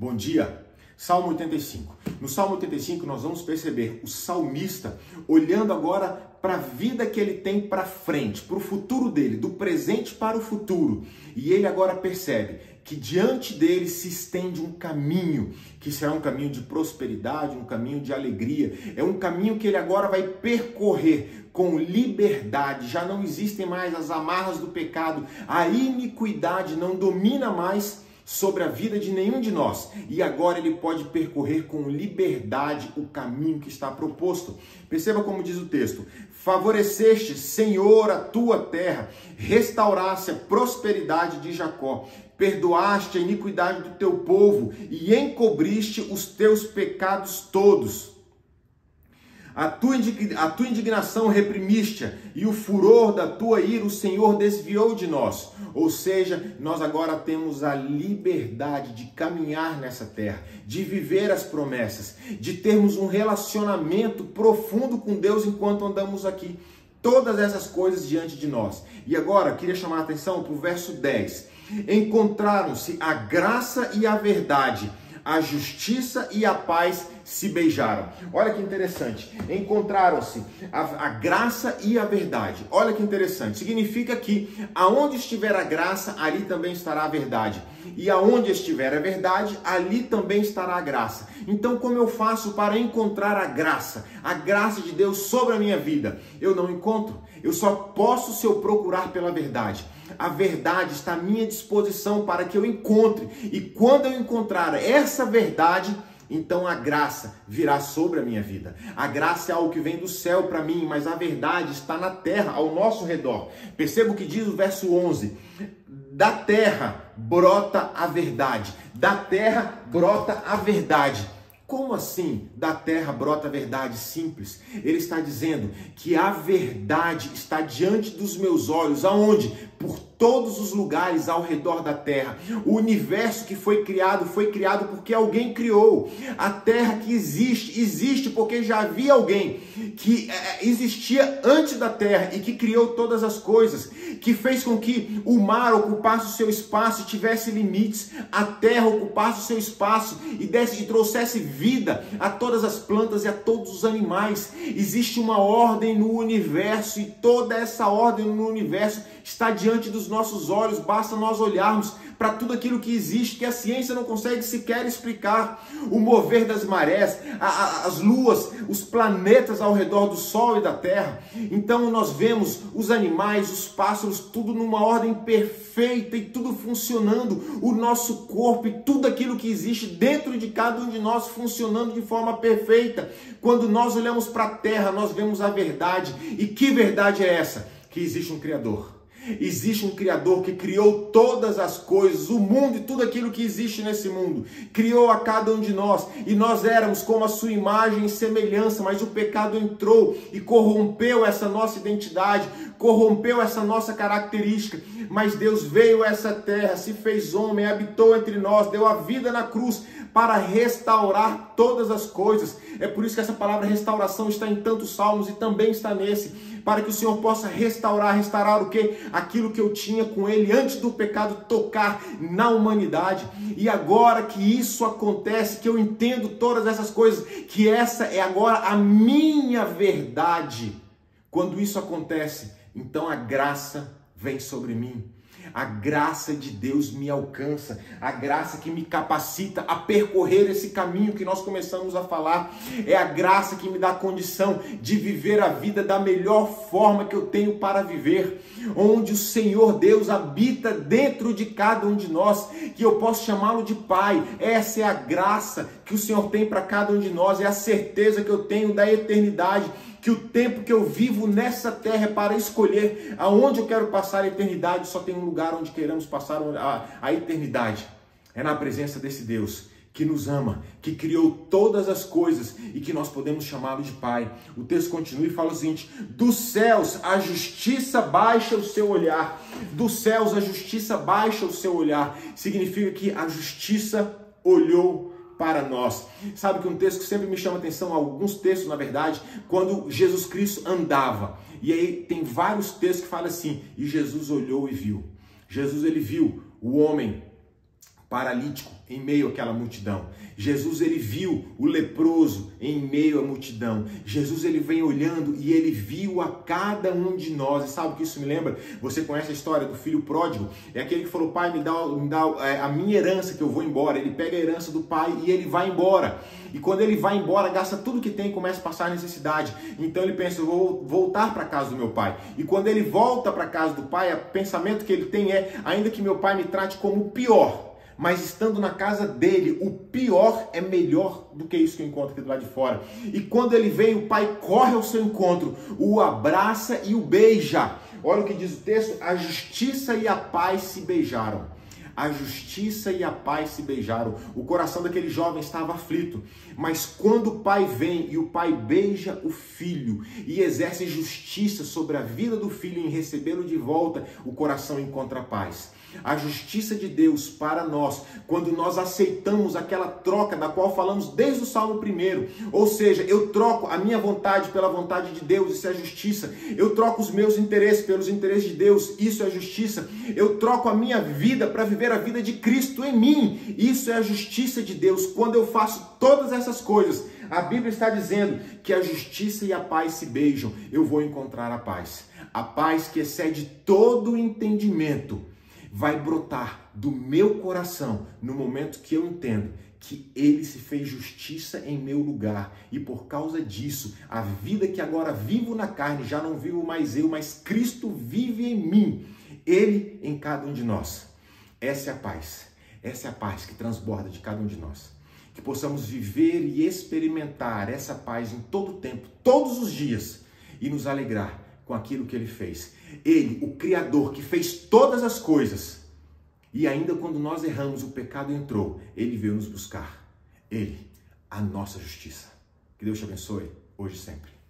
Bom dia. Salmo 85. No Salmo 85 nós vamos perceber o salmista olhando agora para a vida que ele tem para frente, para o futuro dele, do presente para o futuro. E ele agora percebe que diante dele se estende um caminho, que será um caminho de prosperidade, um caminho de alegria. É um caminho que ele agora vai percorrer com liberdade. Já não existem mais as amarras do pecado, a iniquidade não domina mais sobre a vida de nenhum de nós. E agora ele pode percorrer com liberdade o caminho que está proposto. Perceba como diz o texto: favoreceste, Senhor, a tua terra, restauraste a prosperidade de Jacó, perdoaste a iniquidade do teu povo e encobriste os teus pecados todos. A tua indignação reprimiste e o furor da tua ira o Senhor desviou de nós. Ou seja, nós agora temos a liberdade de caminhar nessa terra, de viver as promessas, de termos um relacionamento profundo com Deus enquanto andamos aqui. Todas essas coisas diante de nós. E agora, queria chamar a atenção para o verso 10. Encontraram-se a graça e a verdade, a justiça e a paz se beijaram. Olha que interessante. Encontraram-se a graça e a verdade. Olha que interessante. Significa que aonde estiver a graça, ali também estará a verdade. E aonde estiver a verdade, ali também estará a graça. Então, como eu faço para encontrar a graça de Deus sobre a minha vida? Eu não encontro. Eu só posso se eu procurar pela verdade. A verdade está à minha disposição para que eu encontre. E quando eu encontrar essa verdade, então a graça virá sobre a minha vida. A graça é algo que vem do céu para mim, mas a verdade está na terra, ao nosso redor. Perceba o que diz o verso 11. Da terra brota a verdade. Da terra brota a verdade. Como assim da terra brota a verdade? Simples. Ele está dizendo que a verdade está diante dos meus olhos. Aonde? Por todos os lugares ao redor da terra. O universo que foi criado porque alguém criou. A terra que existe porque já havia alguém que existia antes da terra e que criou todas as coisas, que fez com que o mar ocupasse o seu espaço e tivesse limites, a terra ocupasse o seu espaço e trouxesse vida a todas as plantas e a todos os animais. Existe uma ordem no universo e toda essa ordem no universo está diante dos nossos olhos. Basta nós olharmos para tudo aquilo que existe, que a ciência não consegue sequer explicar. O mover das marés, as luas, os planetas ao redor do Sol e da Terra. Então nós vemos os animais, os pássaros, tudo numa ordem perfeita e tudo funcionando. O nosso corpo e tudo aquilo que existe dentro de cada um de nós funcionando de forma perfeita. Quando nós olhamos para a Terra, nós vemos a verdade. E que verdade é essa? Que existe um Criador. Existe um Criador que criou todas as coisas, o mundo e tudo aquilo que existe nesse mundo. Criou a cada um de nós e nós éramos como a sua imagem e semelhança, mas o pecado entrou e corrompeu essa nossa identidade, corrompeu essa nossa característica. Mas Deus veio a essa terra, se fez homem, habitou entre nós, deu a vida na cruz para restaurar todas as coisas. É por isso que essa palavra restauração está em tantos salmos e também está nesse. Para que o Senhor possa restaurar o quê? Aquilo que eu tinha com Ele antes do pecado tocar na humanidade. E agora que isso acontece, que eu entendo todas essas coisas, que essa é agora a minha verdade. Quando isso acontece, então a graça vem sobre mim. A graça de Deus me alcança, a graça que me capacita a percorrer esse caminho que nós começamos a falar. É a graça que me dá a condição de viver a vida da melhor forma que eu tenho para viver, onde o Senhor Deus habita dentro de cada um de nós, que eu posso chamá-lo de Pai. Essa é a graça que o Senhor tem para cada um de nós, é a certeza que eu tenho da eternidade, que o tempo que eu vivo nessa terra é para escolher aonde eu quero passar a eternidade. Só tem um lugar onde queremos passar a eternidade. É na presença desse Deus que nos ama, que criou todas as coisas e que nós podemos chamá-lo de Pai. O texto continua e fala o seguinte: dos céus a justiça baixa o seu olhar. Dos céus a justiça baixa o seu olhar. Significa que a justiça olhou para nós. Sabe que um texto que sempre me chama a atenção, alguns textos na verdade, quando Jesus Cristo andava. E aí tem vários textos que falam assim: e Jesus olhou e viu. Jesus ele viu o homem paralítico em meio àquela multidão. Jesus, ele viu o leproso em meio à multidão. Jesus, ele vem olhando e ele viu a cada um de nós. E sabe o que isso me lembra? Você conhece a história do filho pródigo? É aquele que falou, pai, me dá a minha herança que eu vou embora. Ele pega a herança do pai e ele vai embora. E quando ele vai embora, gasta tudo que tem e começa a passar necessidade. Então ele pensa, eu vou voltar para a casa do meu pai. E quando ele volta para a casa do pai, o pensamento que ele tem é, ainda que meu pai me trate como o pior, mas estando na casa dele, o pior é melhor do que isso que eu encontro aqui do lado de fora. E quando ele vem, o pai corre ao seu encontro, o abraça e o beija. Olha o que diz o texto, a justiça e a paz se beijaram. A justiça e a paz se beijaram. O coração daquele jovem estava aflito. Mas quando o pai vem e o pai beija o filho e exerce justiça sobre a vida do filho em recebê-lo de volta, o coração encontra paz. A justiça de Deus para nós, quando nós aceitamos aquela troca da qual falamos desde o Salmo 1, ou seja, eu troco a minha vontade pela vontade de Deus, isso é justiça. Eu troco os meus interesses pelos interesses de Deus, isso é justiça. Eu troco a minha vida para viver a vida de Cristo em mim, isso é a justiça de Deus. Quando eu faço todas essas coisas, a Bíblia está dizendo que a justiça e a paz se beijam. Eu vou encontrar a paz que excede todo o entendimento. Vai brotar do meu coração no momento que eu entendo que Ele se fez justiça em meu lugar. E por causa disso, a vida que agora vivo na carne, já não vivo mais eu, mas Cristo vive em mim. Ele em cada um de nós. Essa é a paz. Essa é a paz que transborda de cada um de nós. Que possamos viver e experimentar essa paz em todo o tempo, todos os dias, e nos alegrar com aquilo que Ele fez. Ele, o Criador, que fez todas as coisas. E ainda quando nós erramos, o pecado entrou. Ele veio nos buscar. Ele, a nossa justiça. Que Deus te abençoe, hoje e sempre.